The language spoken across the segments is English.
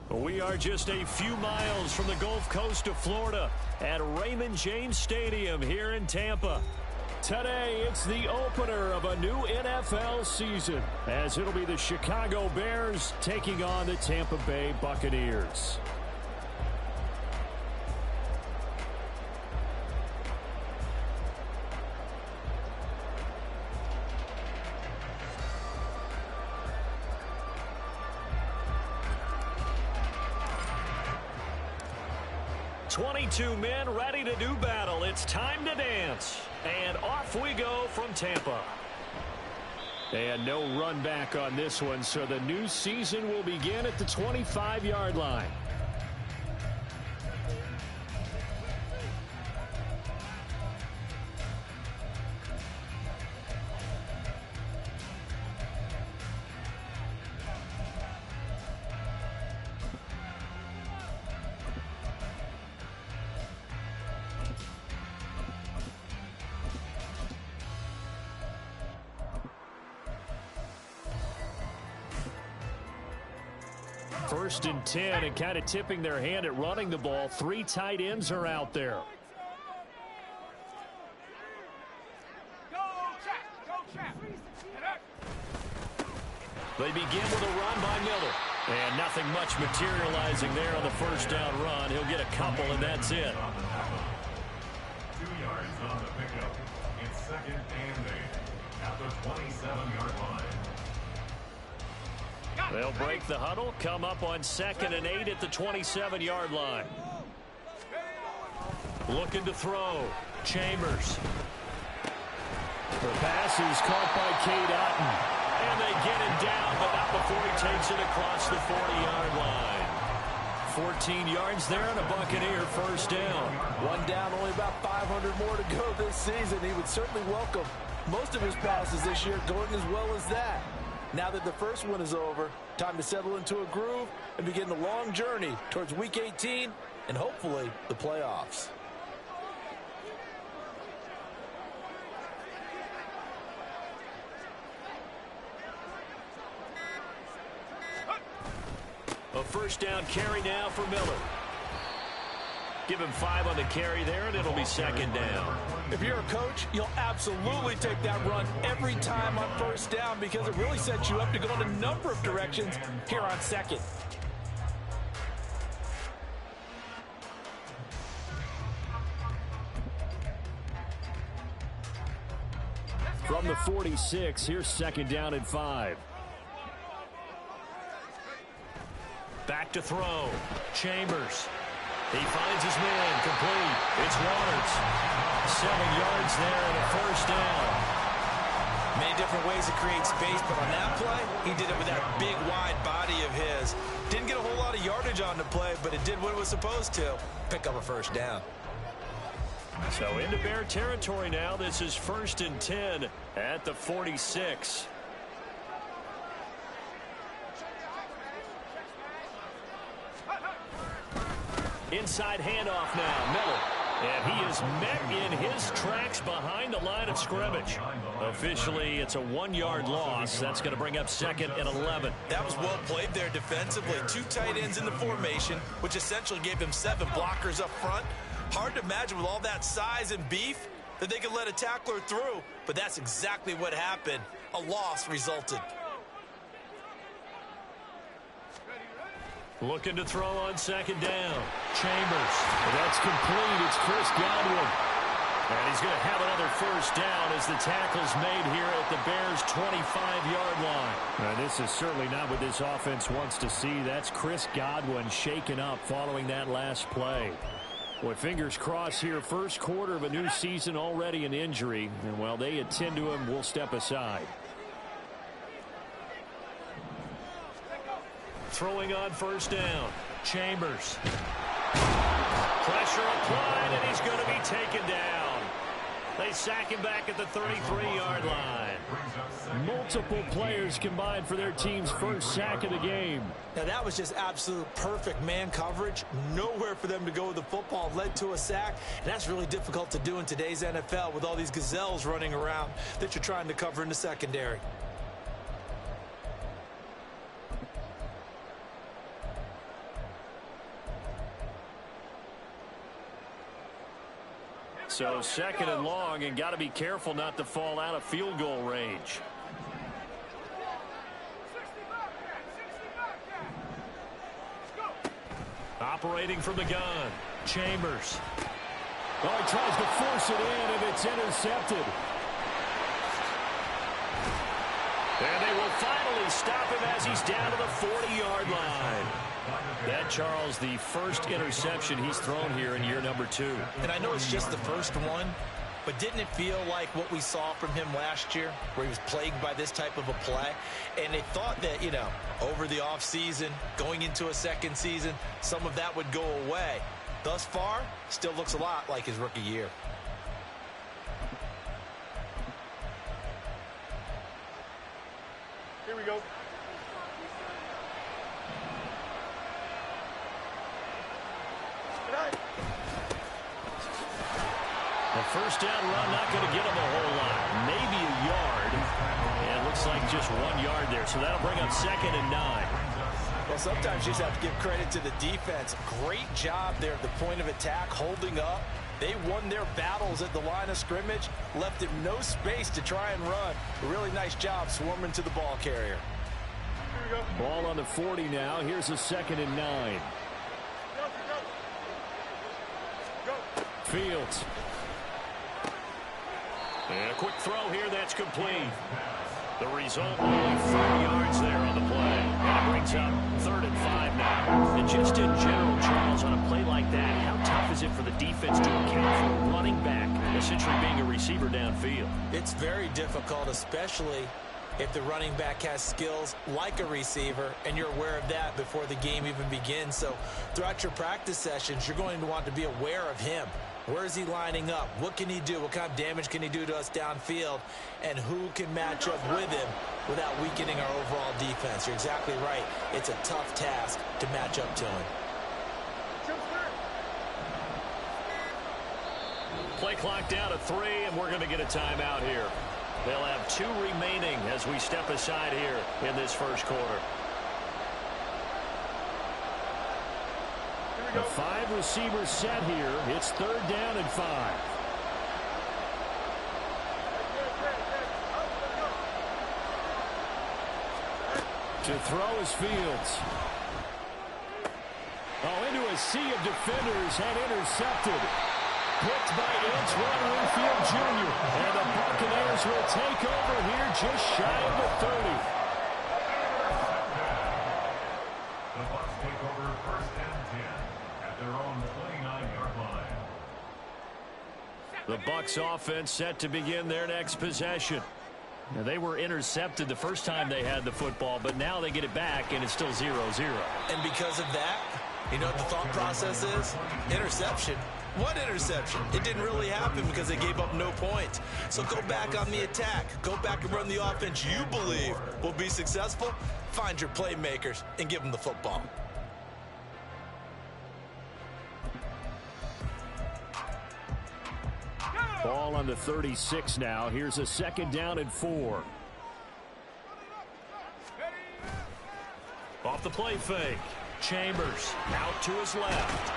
We are just a few miles from the Gulf Coast of Florida at Raymond James Stadium here in Tampa. Today, it's the opener of a new NFL season, as it'll be the Chicago Bears taking on the Tampa Bay Buccaneers. "22 men ready to do battle. It's time to dance." And off we go from Tampa. And no run back on this one, so the new season will begin at the 25-yard line. First and 10, and kind of tipping their hand at running the ball. 3 tight ends are out there. They begin with a run by Miller. And nothing much materializing there on the first down run. He'll get a couple, and that's it. 2 yards on the pickup. It's second and 8 at the 27-yard line. They'll break the huddle, come up on 2nd and 8 at the 27-yard line. Looking to throw. Chambers. The pass is caught by Cade Otton. And they get him down, but not before he takes it across the 40-yard line. 14 yards there and a Buccaneer first down. One down, only about 500 more to go this season. He would certainly welcome most of his passes this year going as well as that. Now that the first one is over, time to settle into a groove and begin the long journey towards Week 18 and hopefully the playoffs. A first down carry now for Miller. Give him 5 on the carry there, and it'll be second down. If you're a coach, you'll absolutely take that run every time on first down because it really sets you up to go in a number of directions here on second. From the 46, here's second down and 5. Back to throw. Chambers. He finds his man, complete. It's Waters. 7 yards there and a first down. Many different ways to create space, but on that play, he did it with that big, wide body of his. Didn't get a whole lot of yardage on the play, but it did what it was supposed to. Pick up a first down. So into Bear territory now. This is 1st and 10 at the 46. Inside handoff now, Miller. And he is met in his tracks behind the line of scrimmage. Officially, it's a 1-yard loss. That's going to bring up 2nd and 11. That was well played there defensively. 2 tight ends in the formation, which essentially gave them 7 blockers up front. Hard to imagine with all that size and beef that they could let a tackler through. But that's exactly what happened. A loss resulted. Looking to throw on second down. Chambers. That's complete. It's Chris Godwin. And he's going to have another first down as the tackle's made here at the Bears' 25-yard line. Now, this is certainly not what this offense wants to see. That's Chris Godwin shaken up following that last play. Boy, fingers crossed here. First quarter of a new season, already an injury. And while they attend to him, we'll step aside. Throwing on first down. Chambers. Pressure applied, and he's going to be taken down. They sack him back at the 33-yard line. Multiple players combined for their team's first sack of the game. Now, that was just absolute perfect man coverage. Nowhere for them to go with the football. Led to a sack, and that's really difficult to do in today's NFL with all these gazelles running around that you're trying to cover in the secondary. So second and long, and got to be careful not to fall out of field goal range. Operating from the gun, Chambers. Oh, he tries to force it in, and it's intercepted. And they will finally stop him as he's down to the 40-yard line. That, Charles, the first interception he's thrown here in year number 2. And I know it's just the first one, but didn't it feel like what we saw from him last year, where he was plagued by this type of a play? And they thought that, you know, over the offseason, going into a second season, some of that would go away. Thus far, still looks a lot like his rookie year. Here we go. The first down run not going to get him a whole lot. Maybe a yard. And it looks like just 1 yard there. So that'll bring up 2nd and 9. Well, sometimes you just have to give credit to the defense. Great job there at the point of attack, holding up. They won their battles at the line of scrimmage, left him no space to try and run. A really nice job swarming to the ball carrier. Ball on the 40 now. Here's a 2nd and 9. Fields. And a quick throw here that's complete. The result, only 30 yards there on the play. And it brings up 3rd and 5 now. And just in general, Charles, on a play like that, how tough is it for the defense to account for a running back essentially being a receiver downfield? It's very difficult, especially if the running back has skills like a receiver, and you're aware of that before the game even begins. So throughout your practice sessions, you're going to want to be aware of him. Where is he lining up? What can he do? What kind of damage can he do to us downfield? And who can match up with him without weakening our overall defense? You're exactly right. It's a tough task to match up to him. Play clock down to 3, and we're going to get a timeout here. They'll have 2 remaining as we step aside here in this first quarter. The 5 receivers set here. It's 3rd down and 5. To throw is Fields. Oh, into a sea of defenders and intercepted. Picked by Antoine Winfield Jr. And the Buccaneers will take over here just shy of the 30. The Bucs take over 1st and 10 at their own 29-yard line. The Bucs offense set to begin their next possession. Now, they were intercepted the first time they had the football, but now they get it back, and it's still 0-0. And because of that, you know what the thought process is? Interception. What interception? It didn't really happen because they gave up no points. So go back on the attack. Go back and run the offense you believe will be successful. Find your playmakers and give them the football. Ball on the 36 now. Here's a 2nd down and 4. Off the play fake. Chambers out to his left.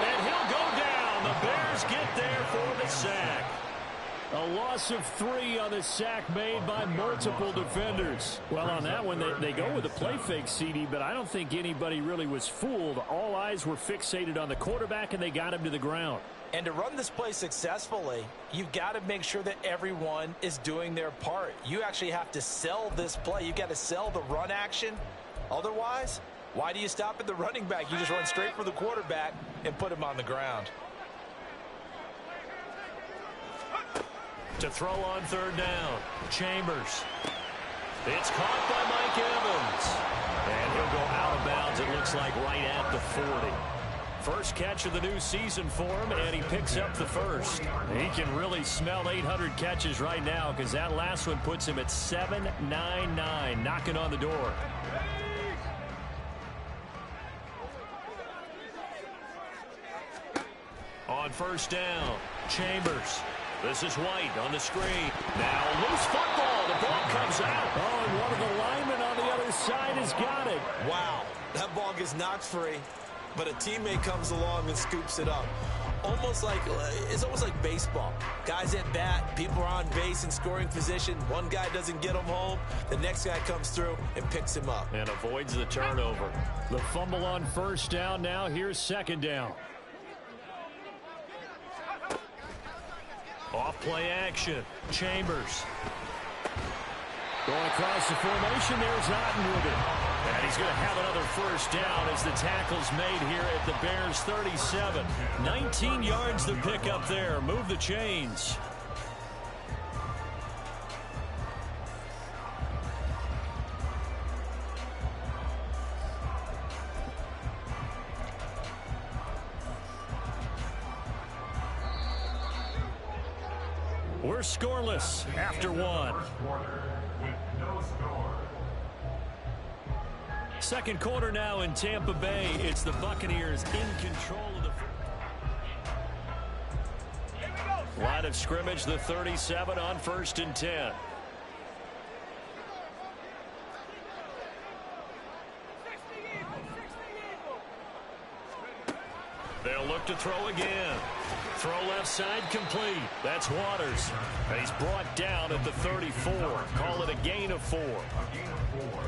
And he'll go down. The Bears get there for the sack. A loss of 3 on the sack made by multiple defenders. Well, on that one, they go with the play fake, CD, but I don't think anybody really was fooled. All eyes were fixated on the quarterback, and they got him to the ground. And to run this play successfully, you've got to make sure that everyone is doing their part. You actually have to sell this play. You've got to sell the run action. Otherwise, why do you stop at the running back? You just run straight for the quarterback and put him on the ground. To throw on 3rd down, Chambers. It's caught by Mike Evans. And he'll go out of bounds, it looks like, right at the 40. First catch of the new season for him, and he picks up the first. He can really smell 800 catches right now because that last one puts him at 799, knocking on the door. On 1st down, Chambers. This is White on the screen. Now loose football. The ball comes out. Oh, and one of the linemen on the other side has got it. Wow, that ball gets knocked free, but a teammate comes along and scoops it up. almost like it's almost like baseball. Guys at bat, people are on base in scoring position. One guy doesn't get him home. The next guy comes through and picks him up. And avoids the turnover. The fumble on first down now. Here's second down. Off play action. Chambers. Going across the formation. There's Otten with it. And he's going to have another first down as the tackle's made here at the Bears 37. 19 yards to pick up there. Move the chains. We're scoreless after one. Second quarter now in Tampa Bay. It's the Buccaneers in control of the line of scrimmage, the 37 on 1st and 10. They'll look to throw again. Throw left side complete. That's Waters. And he's brought down at the 34. Call it a gain of 4.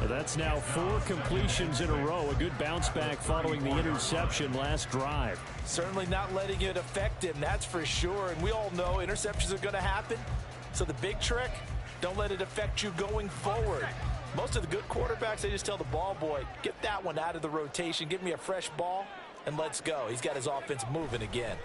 That's now 4 completions in a row. A good bounce back following the interception last drive. Certainly not letting it affect him, that's for sure. And we all know interceptions are going to happen. So the big trick, don't let it affect you going forward. Most of the good quarterbacks, they just tell the ball boy, get that one out of the rotation, give me a fresh ball, and let's go. He's got his offense moving again.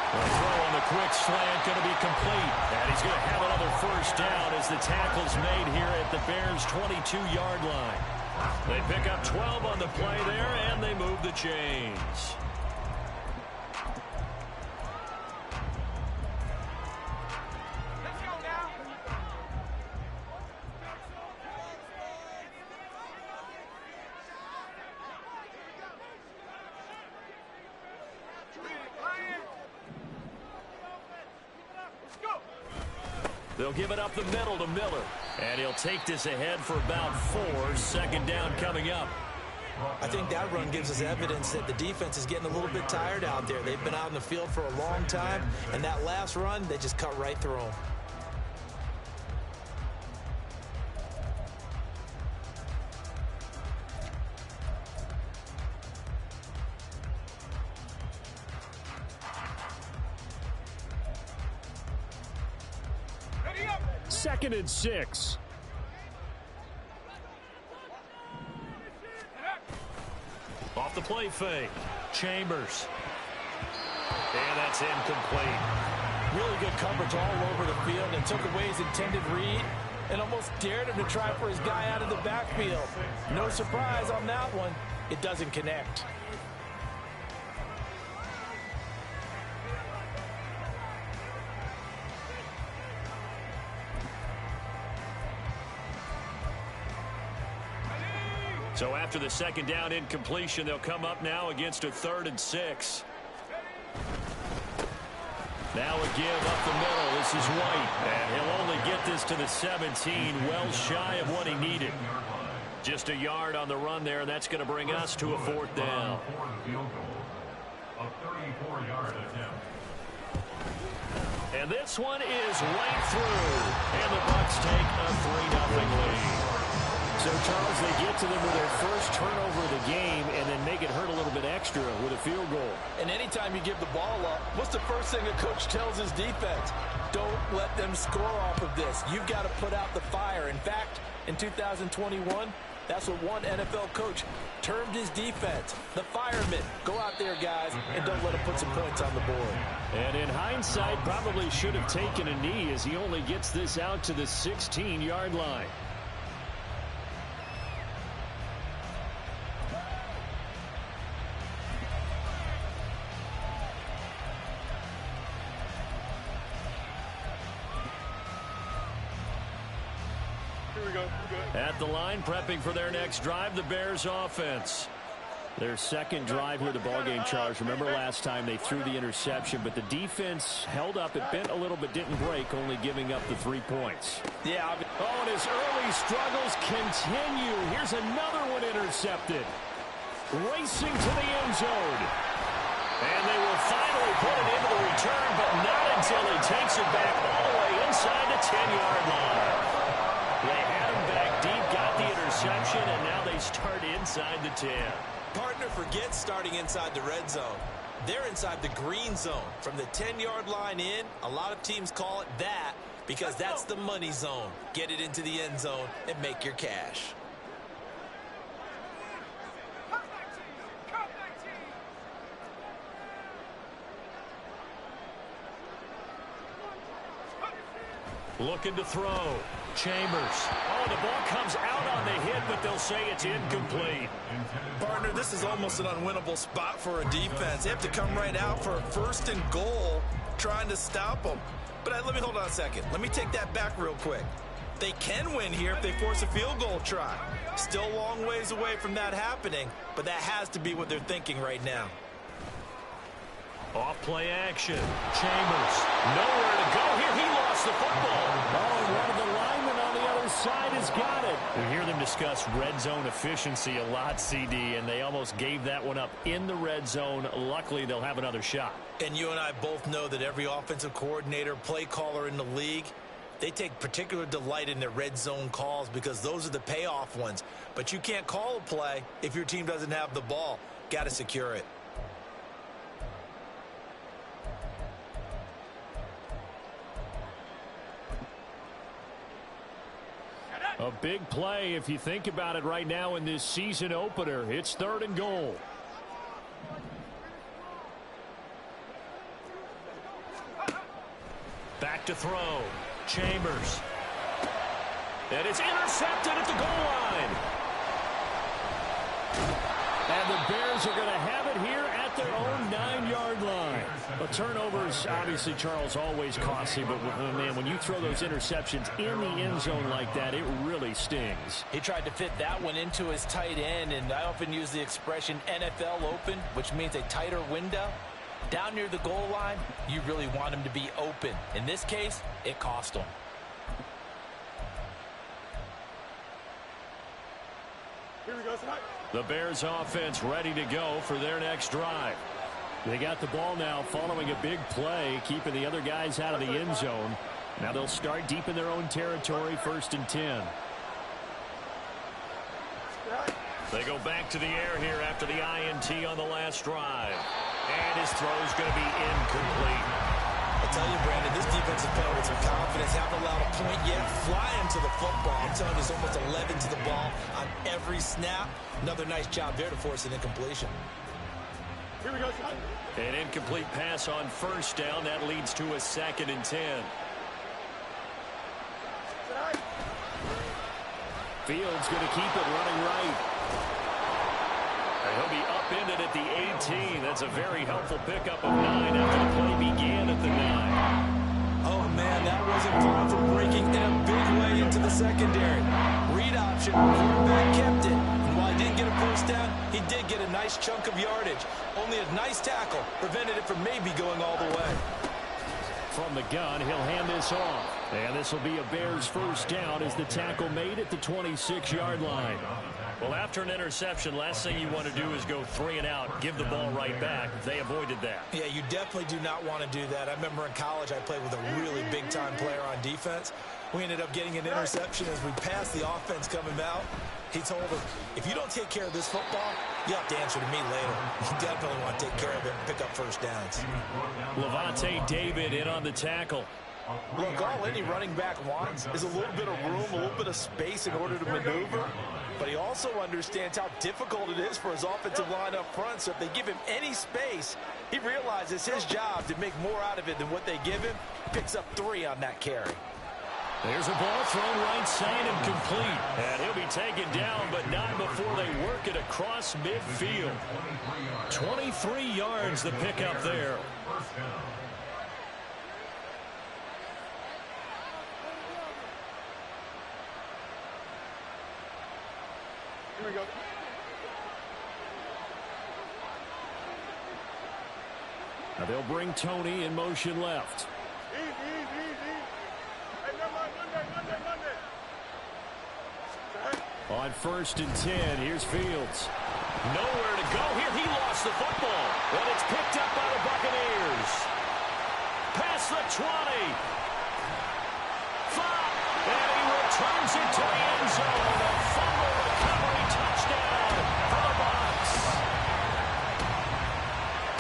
The throw on the quick slant going to be complete. And he's going to have another first down as the tackle's made here at the Bears' 22-yard line. They pick up 12 on the play there, and they move the chains. They'll give it up the middle to Miller. And he'll take this ahead for about 4. Second down coming up. I think that run gives us evidence that the defense is getting a little bit tired out there. They've been out in the field for a long time. And that last run, they just cut right through them. Second and 6. Off the play fake. Chambers. And that's incomplete. Really good coverage all over the field and took away his intended read and almost dared him to try for his guy out of the backfield. No surprise on that one. It doesn't connect. So after the second down incompletion, they'll come up now against a 3rd and 6. Now a give up the middle. This is White. And he'll only get this to the 17, well shy of what he needed. Just a yard on the run there, and that's going to bring us to a 4th down. A 34-yard attempt. And this one is right through. And the Bucs take a 3-0 lead. So, Charles, they get to them with their first turnover of the game and then make it hurt a little bit extra with a field goal. And anytime you give the ball up, what's the first thing a coach tells his defense? Don't let them score off of this. You've got to put out the fire. In fact, in 2021, that's what one NFL coach termed his defense, the firemen. Go out there, guys, and don't let them put some points on the board. And in hindsight, probably should have taken a knee as he only gets this out to the 16-yard line. At the line, prepping for their next drive, the Bears offense. Their second drive here, the ballgame, Charles. Remember last time they threw the interception, but the defense held up. It bent a little but didn't break, only giving up the 3 points. Yeah. Oh, and his early struggles continue. Here's another one intercepted. Racing to the end zone. And they will finally put it into the return, but not until he takes it back all the way inside the 10-yard line. They had him back deep, got the interception, and now they start inside the 10. Partner forgets starting inside the red zone. They're inside the green zone. From the 10-yard line in, a lot of teams call it that because that's the money zone. Get it into the end zone and make your cash. Looking to throw. Chambers. Oh, the ball comes out on the hit, but they'll say it's incomplete. Partner, this is almost an unwinnable spot for a defense. They have to come right out for a 1st and goal trying to stop them. But let me hold on a second. Let me take that back real quick. They can win here if they force a field goal try. Still a long ways away from that happening, but that has to be what they're thinking right now. Off play action. Chambers. Nowhere to go here. He lost the football. Oh, and one of the linemen on the other side has got it. We hear them discuss red zone efficiency a lot, CD, and they almost gave that one up in the red zone. Luckily, they'll have another shot. And you and I both know that every offensive coordinator, play caller in the league, they take particular delight in their red zone calls because those are the payoff ones. But you can't call a play if your team doesn't have the ball. Got to secure it. A big play if you think about it right now in this season opener. It's 3rd and goal. Back to throw. Chambers. And it's intercepted at the goal line. And the Bears are going to have it here at their own 9-yard line. But turnovers, obviously, Charles, always costly. But, man, when you throw those interceptions in the end zone like that, it really stings. He tried to fit that one into his tight end, and I often use the expression NFL open, which means a tighter window. Down near the goal line, you really want him to be open. In this case, it cost him. The Bears offense ready to go for their next drive. They got the ball now following a big play, keeping the other guys out of the end zone. Now they'll start deep in their own territory, 1st and 10. They go back to the air here after the INT on the last drive. And his throw's going to be incomplete. I tell you, Brandon, this defensive player with some confidence, haven't allowed a point yet, flying to the football. I'm telling you, there's almost 11 to the ball on every snap. Another nice job there to force an incompletion. Here we go, son. An incomplete pass on 1st down. That leads to a 2nd and 10. Fields going to keep it running right. And he'll be upended at the 18. That's a very helpful pickup of 9 after the play began at the 9. Oh, man, that wasn't far from breaking in a big way into the secondary. Read option, quarterback kept it. And while he didn't get a 1st down, he did get a nice chunk of yardage. Only a nice tackle prevented it from maybe going all the way. From the gun, he'll hand this off. And this will be a Bears 1st down as the tackle made at the 26-yard line. Well, after an interception, last thing you want to do is go 3 and out, give the ball right back. They avoided that. Yeah, you definitely do not want to do that. I remember in college I played with a really big-time player on defense. We ended up getting an interception as we passed the offense coming out. He told him, if you don't take care of this football, you have to answer to me later. You definitely want to take care of it and pick up 1st downs. Levante David in on the tackle. Look, all any running back wants is a little bit of room, a little bit of space in order to maneuver. But he also understands how difficult it is for his offensive line up front. So if they give him any space, he realizes his job to make more out of it than what they give him. Picks up 3 on that carry. There's a ball thrown right side and complete. And he'll be taken down, but not before they work it across midfield. 23 yards the pickup there. Here we go. Now they'll bring Tony in motion left. Easy. Hey, Monday. On 1st and 10, here's Fields. Nowhere to go here. He lost the football. And it's picked up by the Buccaneers. Past the 20. 5. And he returns it to the end zone. A fumble recovery touchdown for the Bucs.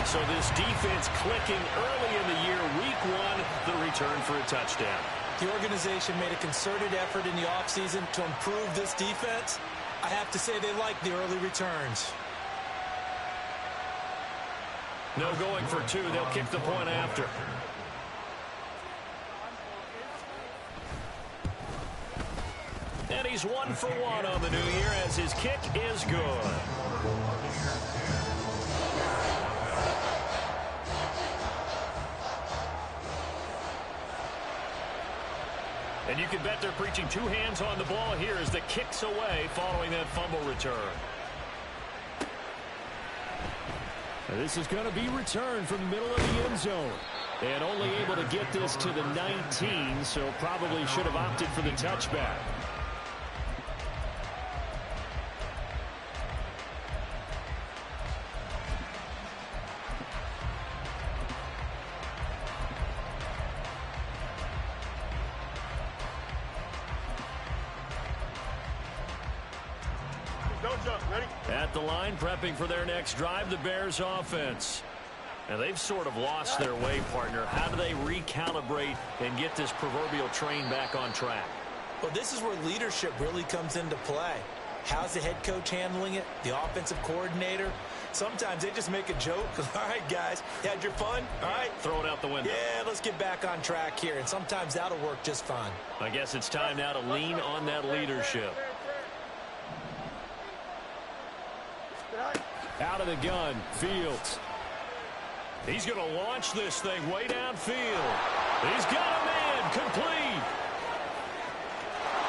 So this defense clicking early in the year. Week 1, the return for a touchdown. The organization made a concerted effort in the offseason to improve this defense. I have to say they like the early returns. No going for 2. They'll kick the point after. And he's 1 for 1 on the new year as his kick is good. And you can bet they're preaching 2 hands on the ball here as the kick's away following that fumble return. This is going to be returned from the middle of the end zone. And only able to get this to the 19, so probably should have opted for the touchback. Don't jump. Ready? At the line, prepping for their next drive, the Bears offense. And they've sort of lost their way, partner. How do they recalibrate and get this proverbial train back on track? Well, this is where leadership really comes into play. How's the head coach handling it? The offensive coordinator? Sometimes they just make a joke. All right, guys, you had your fun? All right. Throw it out the window. Yeah, let's get back on track here. And sometimes that'll work just fine. I guess it's time now to lean on that leadership. Out of the gun, Fields. He's going to launch this thing way downfield. He's got him in, complete.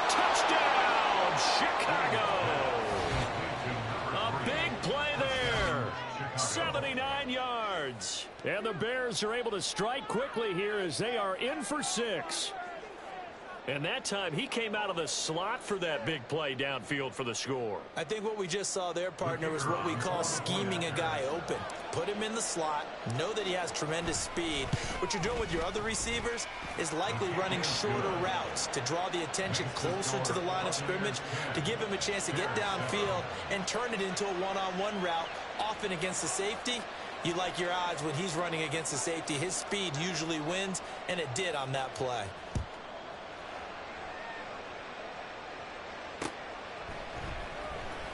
Touchdown, Chicago. A big play there. 79 yards. And the Bears are able to strike quickly here as they are in for 6. And that time, he came out of the slot for that big play downfield for the score. I think what we just saw there, partner, was what we call scheming a guy open. Put him in the slot, know that he has tremendous speed. What you're doing with your other receivers is likely running shorter routes to draw the attention closer to the line of scrimmage, to give him a chance to get downfield and turn it into a one-on-one route, often against the safety. You like your odds when he's running against the safety. His speed usually wins, and it did on that play.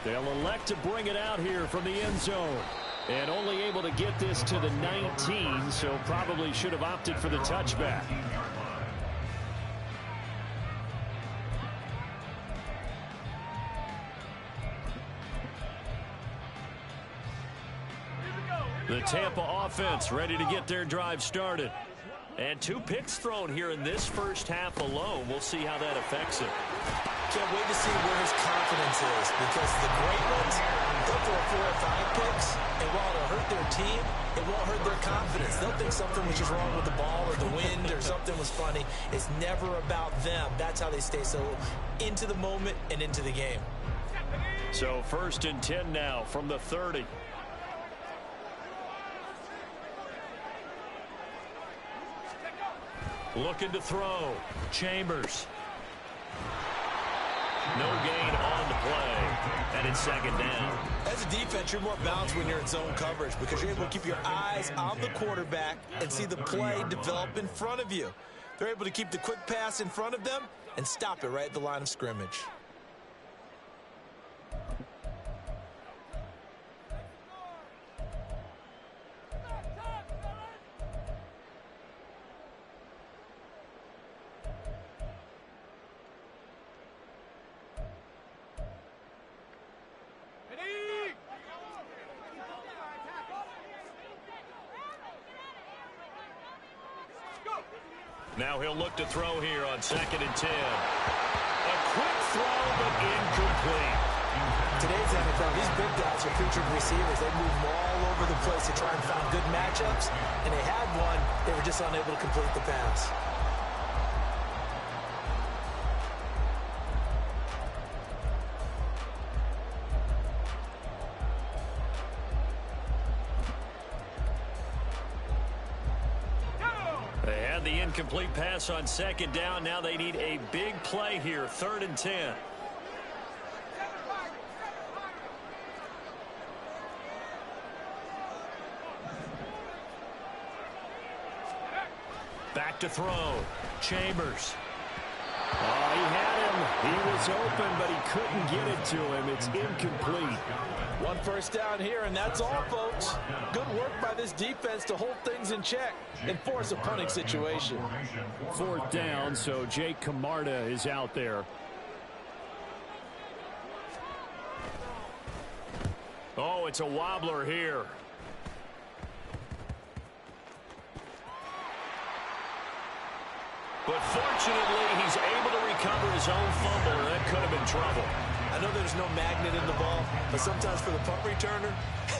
They'll elect to bring it out here from the end zone. And only able to get this to the 19, so probably should have opted for the touchback. The Tampa offense ready to get their drive started. And 2 picks thrown here in this first half alone. We'll see how that affects it. Can't wait to see where his confidence is, because the great ones, they'll throw 4 or 5 picks, and while it'll hurt their team, it won't hurt their confidence. They'll think something was just wrong with the ball or the wind or something was funny. It's never about them. That's how they stay so into the moment and into the game. So 1st and 10 now from the 30. Looking to throw. Chambers. No gain on the play. And it's 2nd down. As a defense, you're more balanced when you're in zone coverage because you're able to keep your eyes on the quarterback and see the play develop in front of you. They're able to keep the quick pass in front of them and stop it right at the line of scrimmage. Now he'll look to throw here on 2nd and 10. A quick throw, but incomplete. Today's NFL, these big guys are featured receivers. They move all over the place to try and find good matchups, and they had one. They were just unable to complete the pass. They had the incomplete pass on second down. Now they need a big play here, 3rd and 10. Back to throw. Chambers. Oh, he had him. He was open, but he couldn't get it to him. It's incomplete. 1 first down here, and that's all, folks. Good work by this defense to hold things in check and force a punting situation. 4th down, so Jake Camarda is out there. Oh, it's a wobbler here. But fortunately, he's able to recover his own fumble, or that could have been trouble. I know there's no magnet in the ball, but sometimes for the punt returner,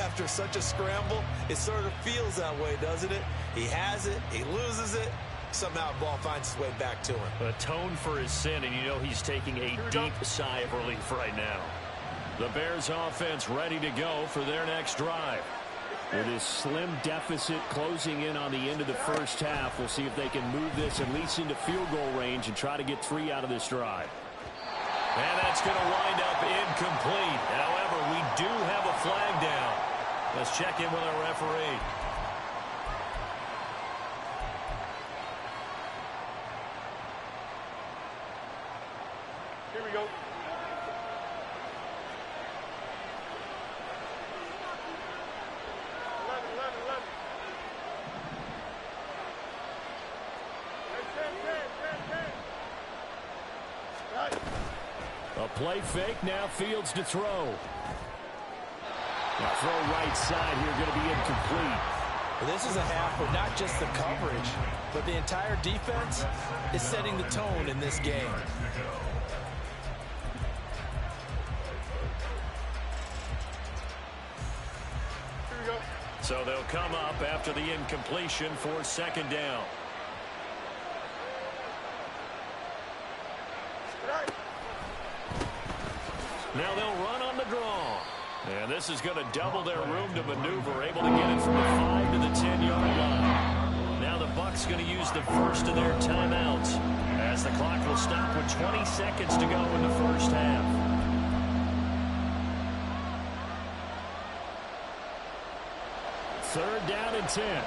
after such a scramble, it sort of feels that way, doesn't it? He has it, he loses it, somehow the ball finds its way back to him. Atone for his sin, and you know he's taking a deep sigh of relief right now. The Bears offense ready to go for their next drive. With his slim deficit closing in on the end of the first half, we'll see if they can move this at least into field goal range and try to get 3 out of this drive. And that's going to wind up incomplete. However, we do have a flag down. Let's check in with our referee. Here we go. A play fake, now Fields to throw. Now throw right side here, going to be incomplete. Well, this is a half where not just the coverage, but the entire defense is setting the tone in this game. Here we go. So they'll come up after the incompletion for 2nd down. Now they'll run on the draw. And this is going to double their room to maneuver, able to get it from the 5 to the 10-yard line. Now the Bucs going to use the first of their timeouts as the clock will stop with 20 seconds to go in the first half. Third down and 10.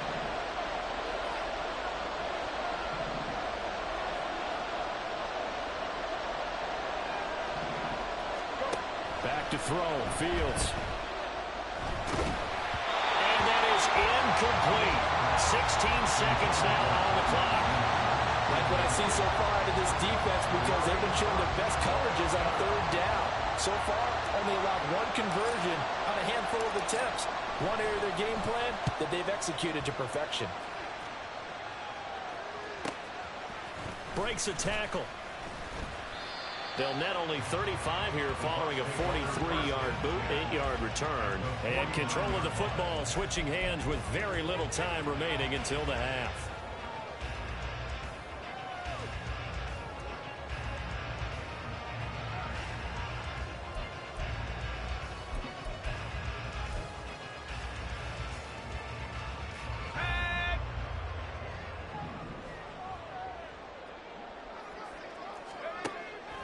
Back to throw, Fields. And that is incomplete. 16 seconds now on the clock. Like what I see so far out of this defense, because they've been showing their best coverages on 3rd down. So far, only allowed 1 conversion on a handful of attempts. One area of their game plan that they've executed to perfection. Breaks a tackle. They'll net only 35 here following a 43-yard boot, 8-yard return. And control of the football switching hands with very little time remaining until the half.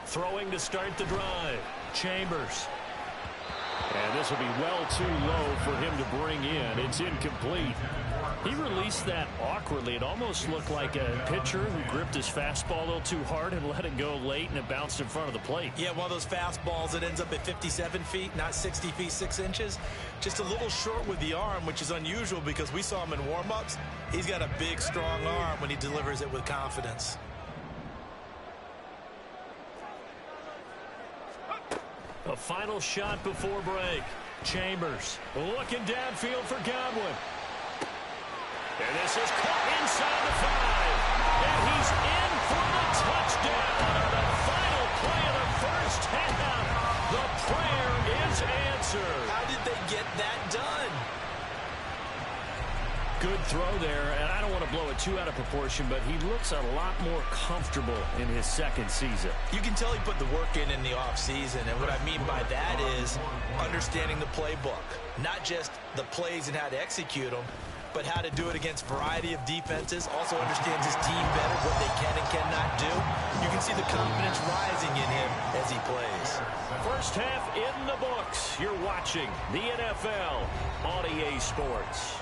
Throwing to start the drive. Chambers. And this will be well too low for him to bring in. It's incomplete. He released that awkwardly. It almost looked like a pitcher who gripped his fastball a little too hard and let it go late, and it bounced in front of the plate. Yeah, one of those fastballs that ends up at 57 feet, not 60 feet, 6 inches. Just a little short with the arm, which is unusual because we saw him in warm-ups. He's got a big, strong arm when he delivers it with confidence. A final shot before break. Chambers looking downfield for Godwin. And this is caught inside the 5. And he's in for the touchdown on the final play of the first half. The prayer is answered. How did they get that done? Good throw there, and I don't want to blow it too out of proportion, but he looks a lot more comfortable in his 2nd season. You can tell he put the work in the offseason, and what I mean by that is understanding the playbook. Not just the plays and how to execute them, but how to do it against a variety of defenses. Also understands his team better, what they can and cannot do. You can see the confidence rising in him as he plays. First half in the books. You're watching the NFL on EA Sports.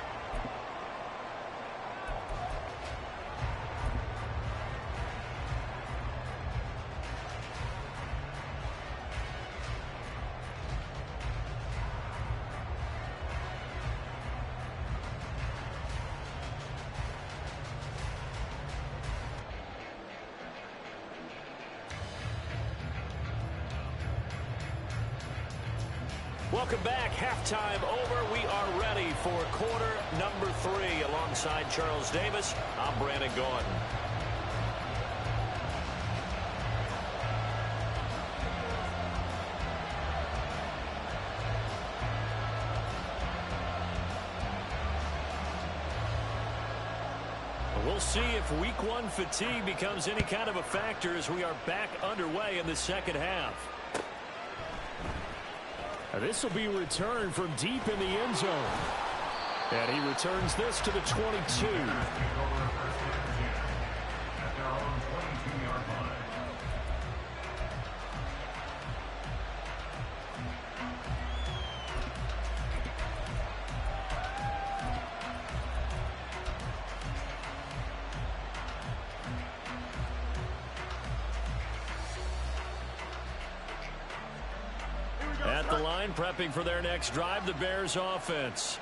Welcome back. Halftime over. We are ready for quarter number 3. Alongside Charles Davis, I'm Brandon Gaudin. We'll see if week 1 fatigue becomes any kind of a factor as we are back underway in the second half. This will be returned from deep in the end zone. And he returns this to the 22. At the line, prepping for their next drive, the Bears offense.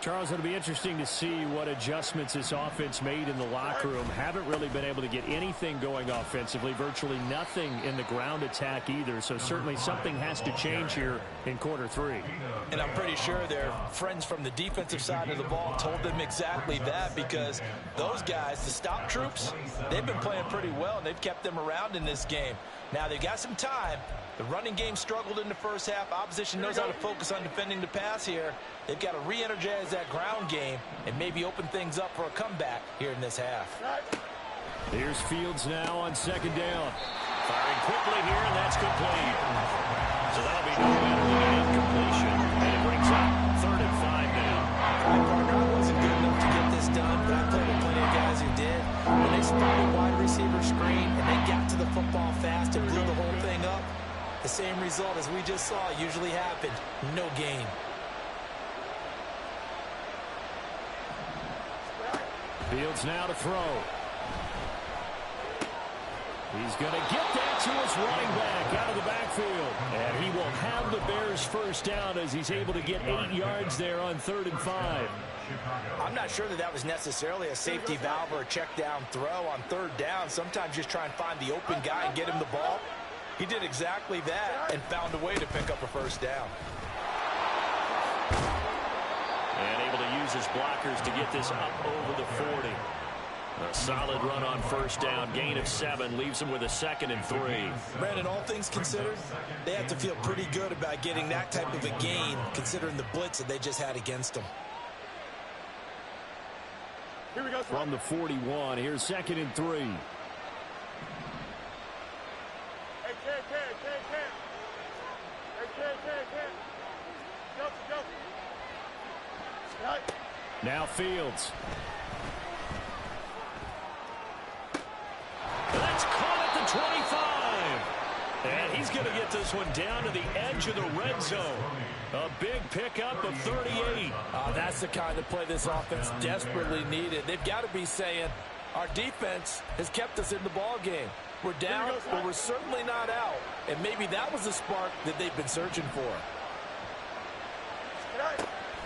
Charles, it'll be interesting to see what adjustments this offense made in the locker room. Haven't really been able to get anything going offensively, virtually nothing in the ground attack either. So certainly something has to change here in quarter 3. And I'm pretty sure their friends from the defensive side of the ball told them exactly that, because those guys, the stop troops, they've been playing pretty well, and they've kept them around in this game. Now they've got some time. The running game struggled in the first half. Opposition knows how to focus on defending the pass here. They've got to re-energize that ground game and maybe open things up for a comeback here in this half. Here's Fields now on second down. Firing quickly here, and that's complete. So that'll be no better than an incompletion. And it brings up 3rd and 5 now. I wasn't good enough to get this done, but I played with plenty of guys who did. When they spotted wide receiver screen and they got to the football fast and blew the whole thing up, the same result as we just saw usually happened. No gain. Fields now to throw. He's going to get that to his running back out of the backfield. And he will have the Bears first down as he's able to get 8 yards there on 3rd and 5. I'm not sure that was necessarily a safety valve or a check down throw on 3rd down. Sometimes just try and find the open guy and get him the ball. He did exactly that and found a way to pick up a first down. And able to use his blockers to get this up over the 40. A solid run on first down. Gain of 7 leaves him with a 2nd and 3. Brandon, all things considered, they have to feel pretty good about getting that type of a gain considering the blitz that they just had against them. Here we go. From the 41, here's 2nd and 3. Now Fields. That's caught at the 25. And he's going to get this one down to the edge of the red zone. A big pickup of 38. That's the kind of play this offense desperately needed. They've got to be saying, our defense has kept us in the ball game. We're down, but we're certainly not out. And maybe that was the spark that they've been searching for.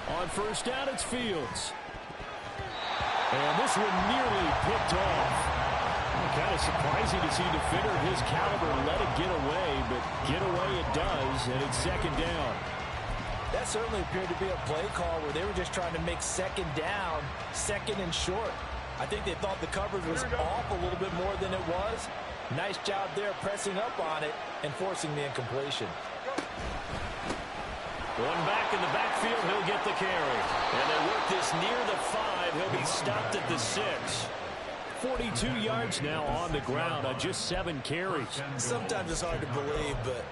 On first down, it's Fields. And this one nearly picked off. Kind of surprising to see a defender of his caliber let it get away, but get away it does, and it's 2nd down. That certainly appeared to be a play call where they were just trying to make 2nd down, 2nd and short. I think they thought the coverage was off a little bit more than it was. Nice job there pressing up on it and forcing the incompletion. One back in the backfield, he'll get the carry. And they work this near the 5. He'll be stopped at the 6. 42 yards now on the ground on just 7 carries. Sometimes it's hard to believe, but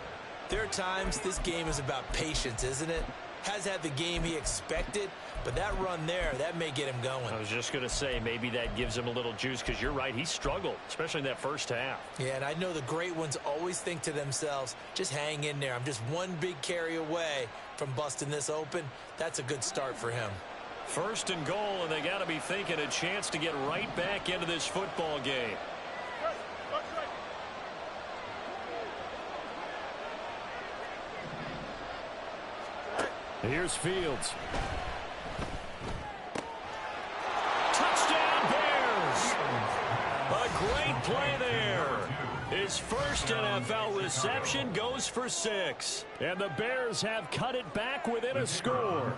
there are times this game is about patience, isn't it? has had the game he expected, but that run there, that may get him going. I was just going to say, maybe that gives him a little juice, because you're right, he struggled, especially in that first half. Yeah, and I know the great ones always think to themselves, just hang in there. I'm just one big carry away from busting this open. That's a good start for him. First and goal, and they got to be thinking a chance to get right back into this football game. Here's Fields. Touchdown, Bears! A great play there. His first NFL reception goes for 6. And the Bears have cut it back within a score.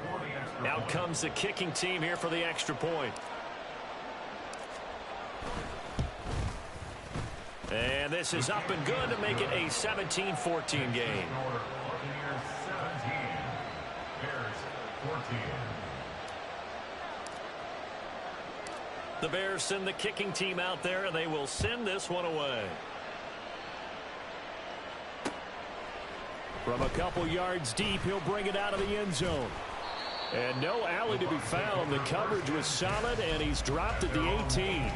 Out comes the kicking team here for the extra point. And this is up and good to make it a 17-14 game. The Bears send the kicking team out there, and they will send this one away. From a couple yards deep, he'll bring it out of the end zone. And no alley to be found. The coverage was solid, and he's dropped at the 18.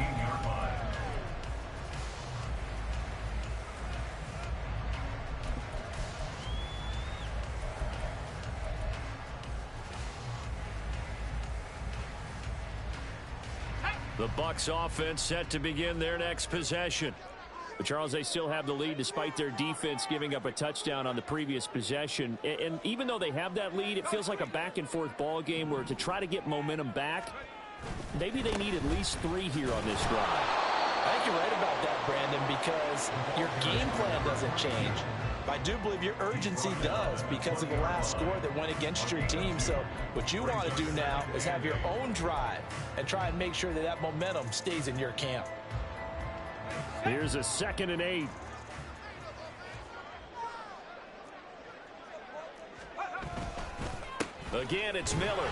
The Bucs offense set to begin their next possession. But Charles, they still have the lead despite their defense giving up a touchdown on the previous possession. And even though they have that lead, it feels like a back-and-forth ball game where to try to get momentum back, maybe they need at least 3 here on this drive. I think you're right about that, Brandon, because your game plan doesn't change. I do believe your urgency does because of the last score that went against your team. So what you want to do now is have your own drive and try and make sure that that momentum stays in your camp. Here's a 2nd and 8. Again, it's Miller.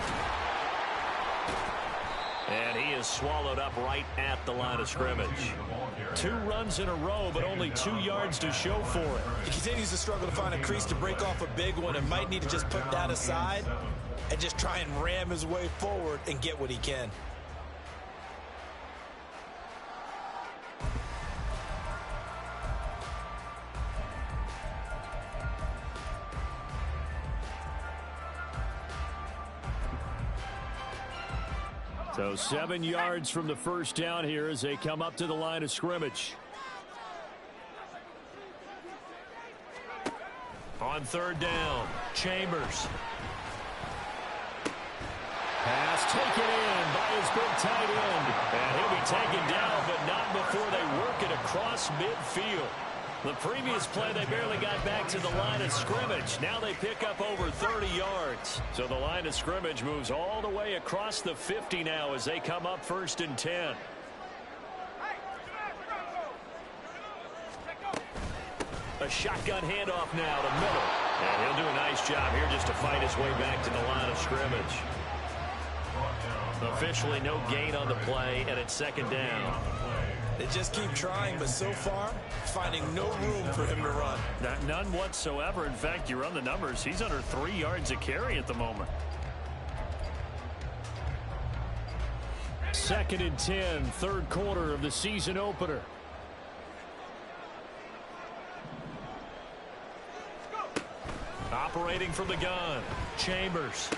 And he is swallowed up right at the line of scrimmage. 2 runs in a row, but only 2 yards to show for it. He continues to struggle to find a crease to break off a big one and might need to just put that aside and just try and ram his way forward and get what he can. So 7 yards from the first down here as they come up to the line of scrimmage. On 3rd down, Chambers. Pass taken in by his big tight end. And he'll be taken down, but not before they work it across midfield. The previous play, they barely got back to the line of scrimmage. Now they pick up over 30 yards. So the line of scrimmage moves all the way across the 50 now as they come up 1st and 10. A shotgun handoff now to Miller. And he'll do a nice job here just to fight his way back to the line of scrimmage. Officially no gain on the play, and it's 2nd down. They just keep trying, but so far, finding no room for him to run. None whatsoever. In fact, you run the numbers, he's under 3 yards a carry at the moment. 2nd and 10, 3rd quarter of the season opener. Operating from the gun, Chambers.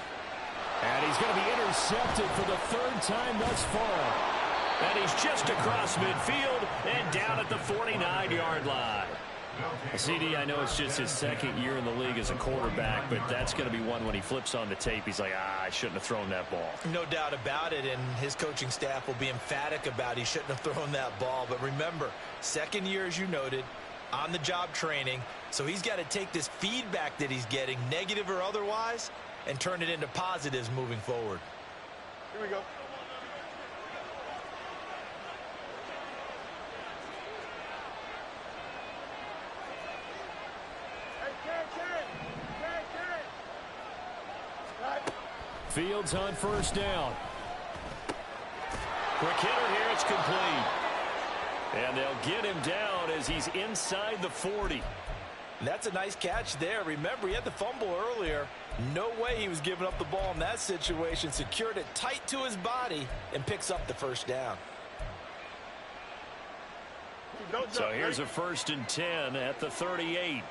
And he's going to be intercepted for the 3rd time thus far. And he's just across midfield and down at the 49-yard line. CD, I know it's just his 2nd year in the league as a quarterback, but that's going to be one when he flips on the tape. He's like, I shouldn't have thrown that ball. No doubt about it, and his coaching staff will be emphatic about he shouldn't have thrown that ball. But remember, 2nd year, as you noted, on-the-job training, so he's got to take this feedback that he's getting, negative or otherwise, and turn it into positives moving forward. Here we go. Fields on 1st down. Quick hitter here, it's complete. And they'll get him down as he's inside the 40. That's a nice catch there. Remember, he had the fumble earlier. No way he was giving up the ball in that situation. Secured it tight to his body and picks up the first down. So here's a 1st and 10 at the 38.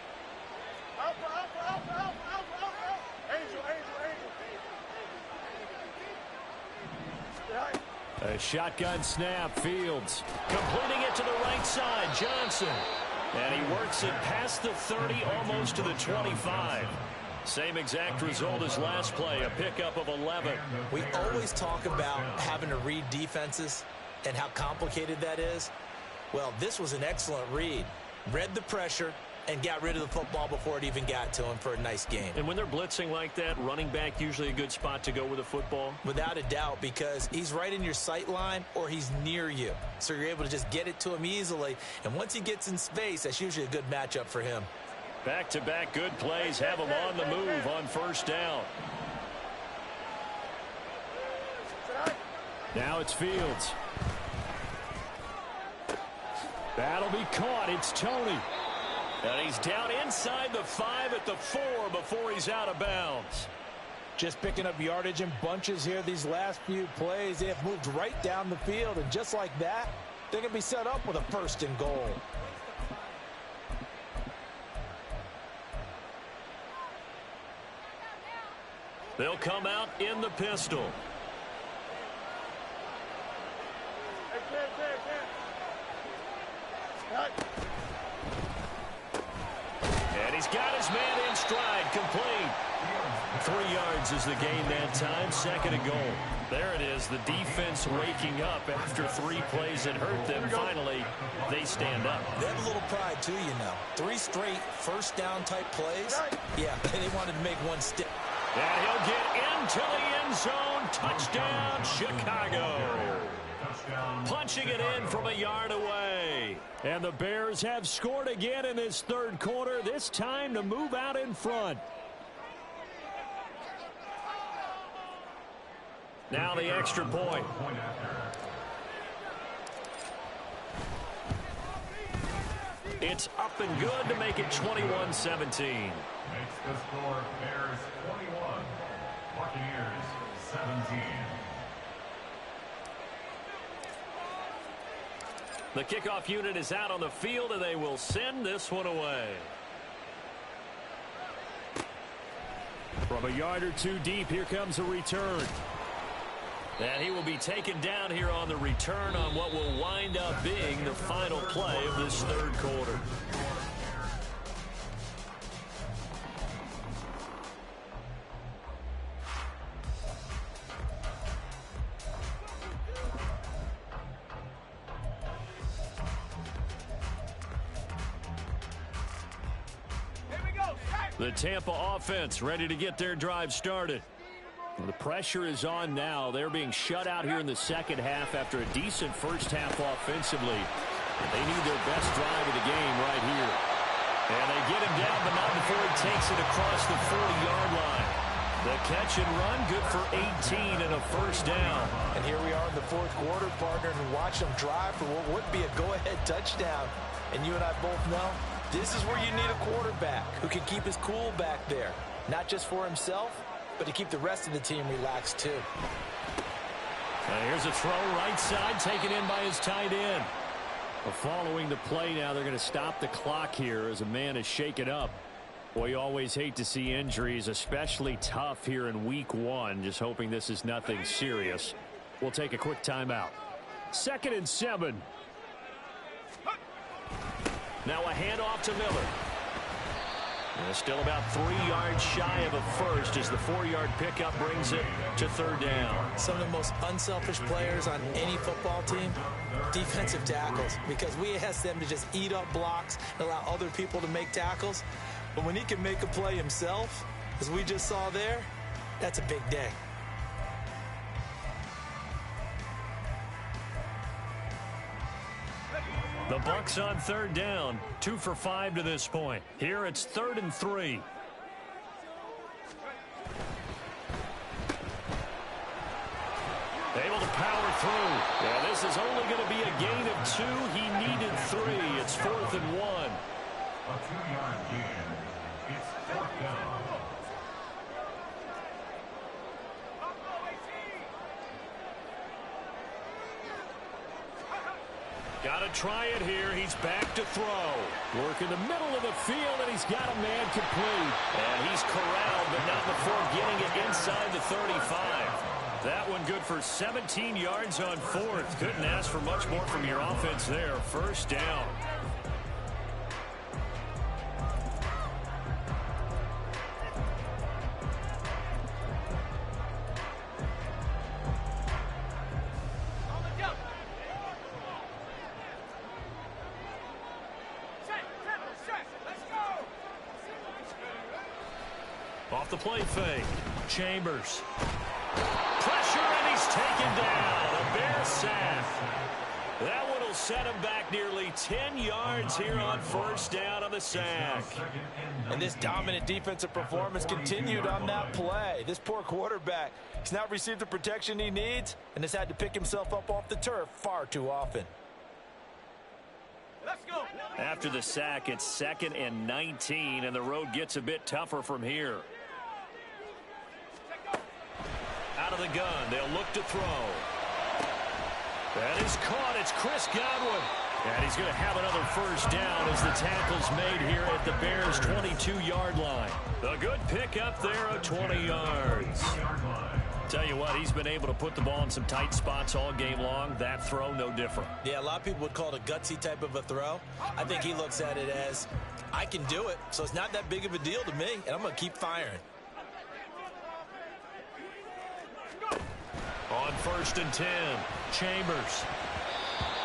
A shotgun snap, Fields. Completing it to the right side, Johnson. And he works it past the 30, almost to the 25. Same exact result as last play, a pickup of 11. We always talk about having to read defenses and how complicated that is. Well, this was an excellent read. Read the pressure and got rid of the football before it even got to him for a nice game. And when they're blitzing like that, running back usually a good spot to go with the football? Without a doubt, because he's right in your sight line or he's near you. So you're able to just get it to him easily. And once he gets in space, that's usually a good matchup for him. Back-to-back good plays have him on the move on 1st down. Now it's Fields. That'll be caught. It's Tony. And he's down inside the 5 at the 4 before he's out of bounds. Just picking up yardage in bunches here these last few plays. They have moved right down the field, and just like that, they're going to be set up with a 1st and goal. They'll come out in the pistol. And he's got his man in stride, complete. 3 yards is the gain that time, 2nd and goal. There it is, the defense waking up after 3 plays that hurt them. Finally, they stand up. They have a little pride too, you know. 3 straight 1st down type plays. Yeah, they wanted to make one stick. And he'll get into the end zone. Touchdown, Chicago. Punching it in from a yard away. And the Bears have scored again in this 3rd quarter, this time to move out in front. Now the extra point. It's up and good to make it 21-17. Makes the score Bears 21, Buccaneers 17. The kickoff unit is out on the field, and they will send this one away. From a yard or 2 deep, here comes a return. And he will be taken down here on the return on what will wind up being the final play of this 3rd quarter. The Tampa offense ready to get their drive started. The pressure is on now. They're being shut out here in the 2nd half after a decent 1st half offensively. They need their best drive of the game right here. And they get him down, but not before he takes it across the 40-yard line. The catch and run, good for 18 and a 1st down. And here we are in the 4th quarter, partner, and watch them drive for what would be a go-ahead touchdown. And you and I both know this is where you need a quarterback who can keep his cool back there. Not just for himself, but to keep the rest of the team relaxed too. Here's a throw right side, taken in by his tight end. Following the play now, they're going to stop the clock here as a man is shaken up. Boy, you always hate to see injuries, especially tough here in week 1. Just hoping this is nothing serious. We'll take a quick timeout. 2nd and 7. Now a handoff to Miller. And still about 3 yards shy of a 1st as the 4-yard pickup brings it to 3rd down. Some of the most unselfish players on any football team, defensive tackles, because we ask them to just eat up blocks and allow other people to make tackles. But when he can make a play himself, as we just saw there, that's a big day. The Bucs on 3rd down, 2 for 5 to this point. Here it's 3rd and 3. Able to power through. Yeah, this is only going to be a gain of 2. He needed 3. It's 4th and 1. A 2-yard gain. It's 4th down. Got to try it here. He's back to throw. Work in the middle of the field, and he's got a man complete. And he's corralled, but not before getting it inside the 35. That one good for 17 yards on 4th. Couldn't ask for much more from your offense there. 1st down. Off the play fake. Chambers. Pressure, and he's taken down. A Bear sack. That one will set him back nearly 10 yards here on 1st down on the sack. And this dominant defensive performance continued on that play. This poor quarterback has not received the protection he needs and has had to pick himself up off the turf far too often. Let's go. After the sack, it's 2nd and 19, and the road gets a bit tougher from here. Out of the gun, they'll look to throw. That is caught. It's Chris Godwin. And he's going to have another 1st down as the tackle's made here at the Bears' 22-yard line. A good pickup there of 20 yards. Tell you what, he's been able to put the ball in some tight spots all game long. That throw, no different. Yeah, a lot of people would call it a gutsy type of a throw. I think he looks at it as, I can do it, so it's not that big of a deal to me, and I'm going to keep firing. On 1st and 10, Chambers.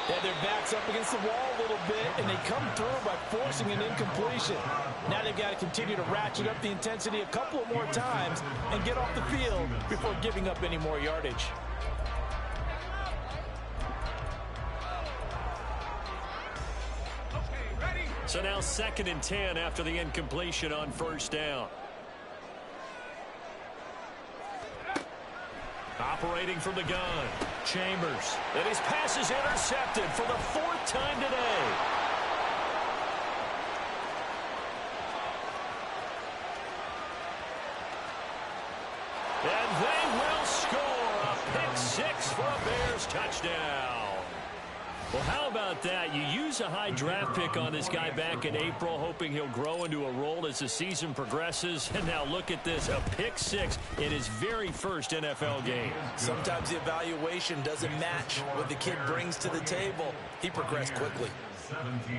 Yeah, their back's up against the wall a little bit, and they come through by forcing an incompletion. Now they've got to continue to ratchet up the intensity a couple of more times and get off the field before giving up any more yardage. So now 2nd and 10 after the incompletion on 1st down. Operating from the gun, Chambers. And his pass is intercepted for the 4th time today. And they will score a pick 6 for a Bears touchdown. Well, how about that? You use a high draft pick on this guy back in April, hoping he'll grow into a role as the season progresses. And now look at this, a pick 6 in his very first NFL game. Sometimes the evaluation doesn't match what the kid brings to the table. He progressed quickly. 17.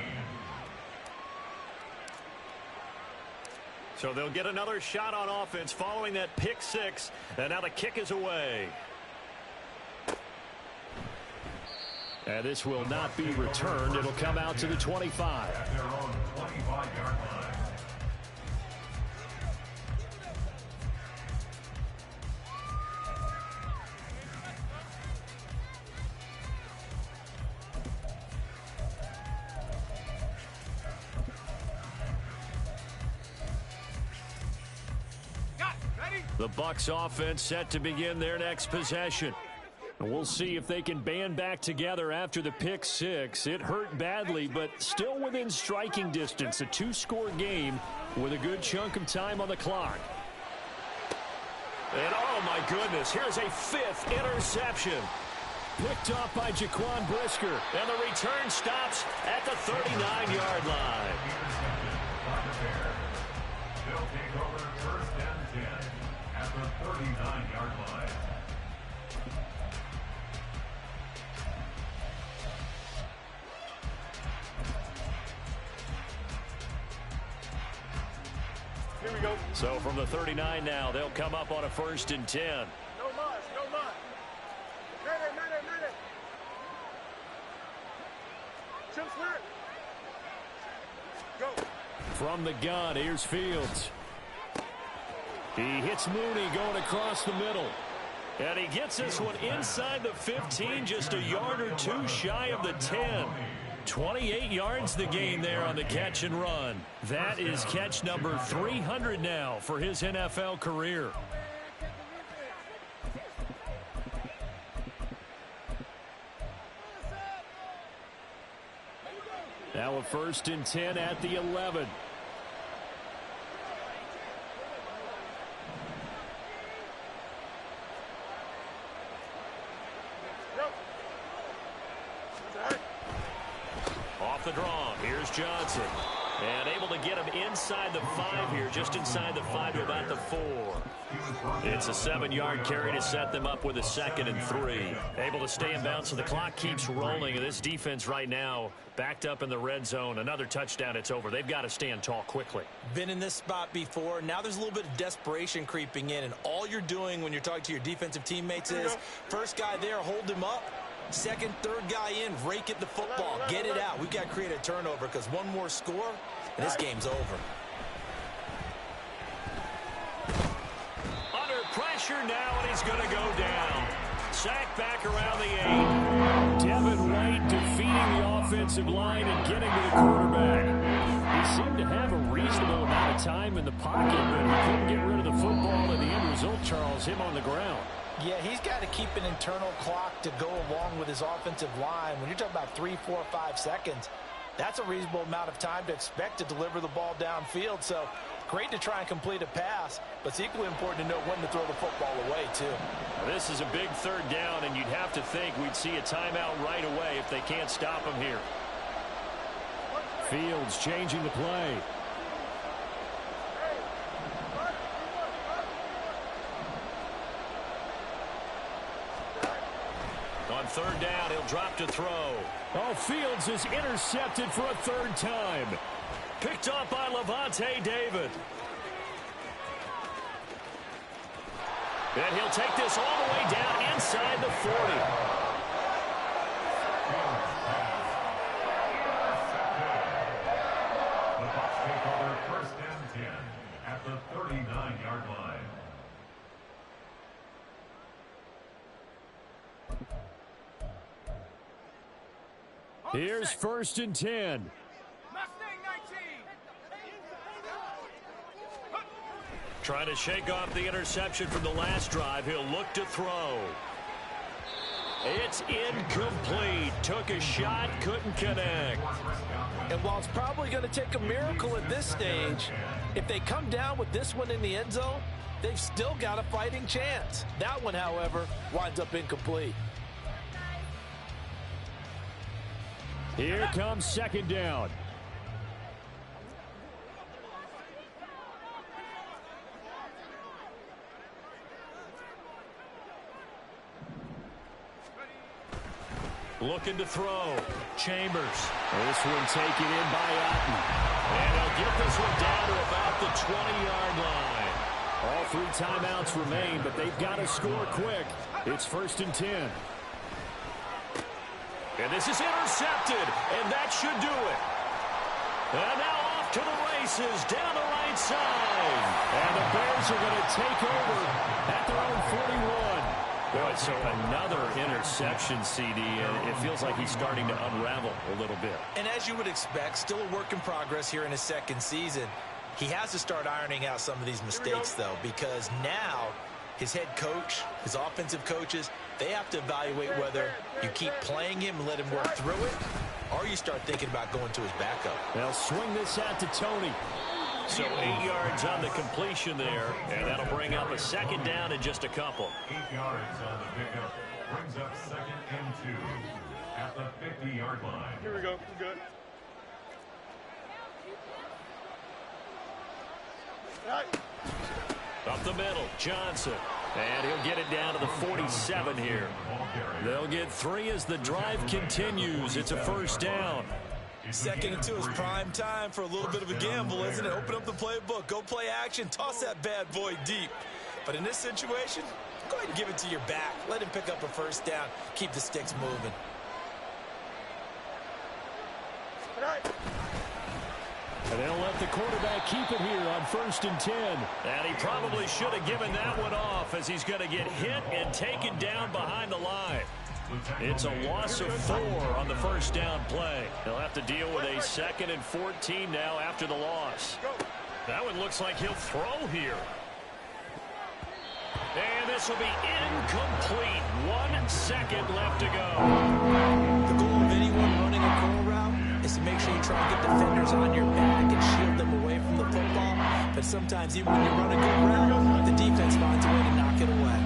So they'll get another shot on offense following that pick 6. And now the kick is away. And this will not be returned. It'll come out to the 25. At their own 25-yard line. The Bucs offense set to begin their next possession. And we'll see if they can band back together after the pick 6. It hurt badly, but still within striking distance. A 2-score game with a good chunk of time on the clock. And oh my goodness, here's a 5th interception. Picked off by Jaquan Brisker. And the return stops at the 39-yard line. They'll take over 1st and 10 at the 39-yard line. Here we go. So from the 39 now, they'll come up on a 1st and 10. No mud, no mud. Ready. Jump square. Go. From the gun, here's Fields. He hits Mooney going across the middle. And he gets this one inside the 15, just a yard or two shy of the 10. 28 yards the gain there on the catch and run. That is catch number 300 now for his NFL career. Now a 1st and 10 at the 11. Off the draw. Here's Johnson. And able to get him inside the 5 here, just inside the 5 to about the 4. It's a 7-yard carry to set them up with a 2nd and 3. Able to stay in bounds, so the clock keeps rolling. And this defense right now backed up in the red zone. Another touchdown, it's over. They've got to stand tall quickly. Been in this spot before. Now there's a little bit of desperation creeping in. And all you're doing when you're talking to your defensive teammates is, first guy there, hold him up. Second, third guy in, rake at the football. Get it out. We've got to create a turnover because one more score, and this game's over. Under pressure now, and he's going to go down. Sack back around the 8. Devin White defeating the offensive line and getting to the quarterback. He seemed to have a reasonable amount of time in the pocket, but he couldn't get rid of the football, and the end result, Charles, him on the ground. Yeah, he's got to keep an internal clock to go along with his offensive line. When you're talking about 3, 4, 5 seconds, that's a reasonable amount of time to expect to deliver the ball downfield. So great to try and complete a pass, but it's equally important to know when to throw the football away, too. Now, this is a big 3rd down, and you'd have to think we'd see a timeout right away if they can't stop him here. Fields changing the play. On 3rd down, he'll drop to throw. Oh, Fields is intercepted for a 3rd time. Picked up by Levante David. And he'll take this all the way down inside the 40. The Bucs take over 1st and 10 at the 39-yard line. Here's 1st and 10. Trying to shake off the interception from the last drive. He'll look to throw. It's incomplete. Took a shot, couldn't connect. And while it's probably going to take a miracle at this stage, if they come down with this one in the end zone, they've still got a fighting chance. That one, however, winds up incomplete. Here comes 2nd down. Looking to throw. Chambers. This one taken in by Otten. And he'll get this one down to about the 20-yard line. All 3 timeouts remain, but they've got to score quick. It's 1st and 10. And this is intercepted, and that should do it. And now off to the races, down the right side. And the Bears are going to take over at their own 41. Boy, so another interception, CD, and it feels like he's starting to unravel a little bit. And as you would expect, still a work in progress here in his 2nd season. He has to start ironing out some of these mistakes, though, because now his head coach, his offensive coaches, they have to evaluate whether you keep playing him and let him work through it, or you start thinking about going to his backup. They'll swing this out to Tony. So 8 yards on the completion there, and that'll bring up a 2nd down in just a couple. 8 yards on the pickup. Brings up 2nd and 2 at the 50-yard line. Here we go. We're good. All right. Up the middle, Johnson. And he'll get it down to the 47 here. They'll get 3 as the drive continues. It's a 1st down. 2nd and 2 is prime time for a little bit of a gamble, isn't it? Open up the playbook, go play action, toss that bad boy deep. But in this situation, go ahead and give it to your back. Let him pick up a 1st down. Keep the sticks moving. All right. And they'll let the quarterback keep it here on 1st and 10. And he probably should have given that one off as he's going to get hit and taken down behind the line. It's a loss of 4 on the 1st down play. They'll have to deal with a 2nd and 14 now after the loss. That one looks like he'll throw here. And this will be incomplete. 1 second left to go. The goal of anyone running a curl route is to make sure you try try and get defenders on your back and shield them away from the football. But sometimes even when you run a good route, the defense finds a way to knock it away.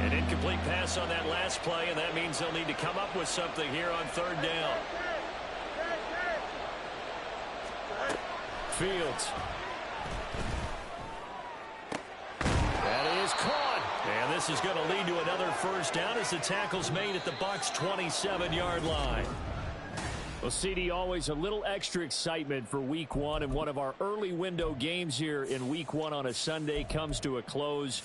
An incomplete pass on that last play, and that means they'll need to come up with something here on third down. Fields. That is caught. And this is going to lead to another first down as the tackle's made at the Bucs' 27-yard line. Well, CD, always a little extra excitement for Week 1, and one of our early window games here in Week 1 on a Sunday comes to a close.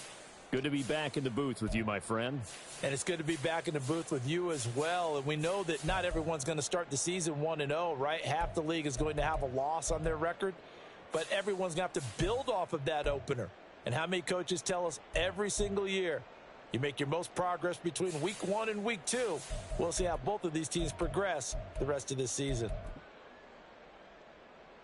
Good to be back in the booth with you, my friend. And it's good to be back in the booth with you as well. And we know that not everyone's going to start the season 1-0, right? Half the league is going to have a loss on their record, but everyone's going to have to build off of that opener. And how many coaches tell us every single year, you make your most progress between Week 1 and Week 2. We'll see how both of these teams progress the rest of this season.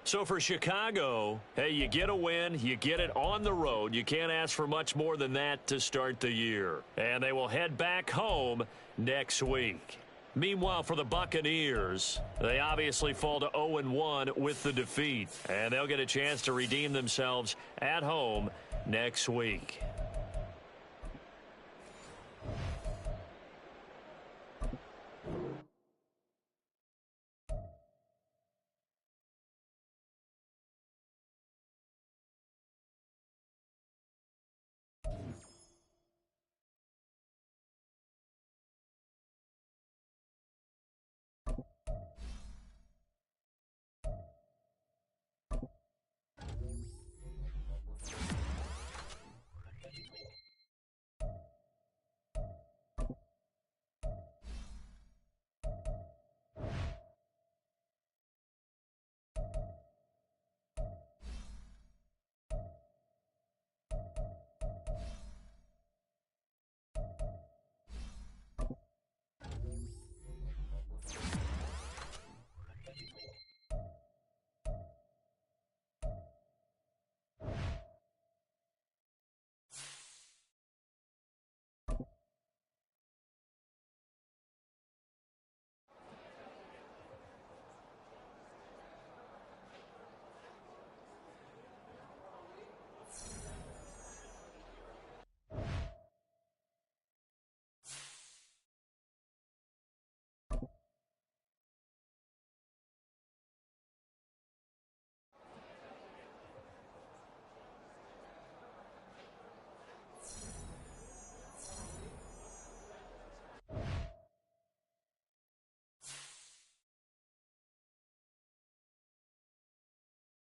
So for Chicago, hey, you get a win, you get it on the road. You can't ask for much more than that to start the year. And they will head back home next week. Meanwhile, for the Buccaneers, they obviously fall to 0-1 with the defeat. And they'll get a chance to redeem themselves at home next week.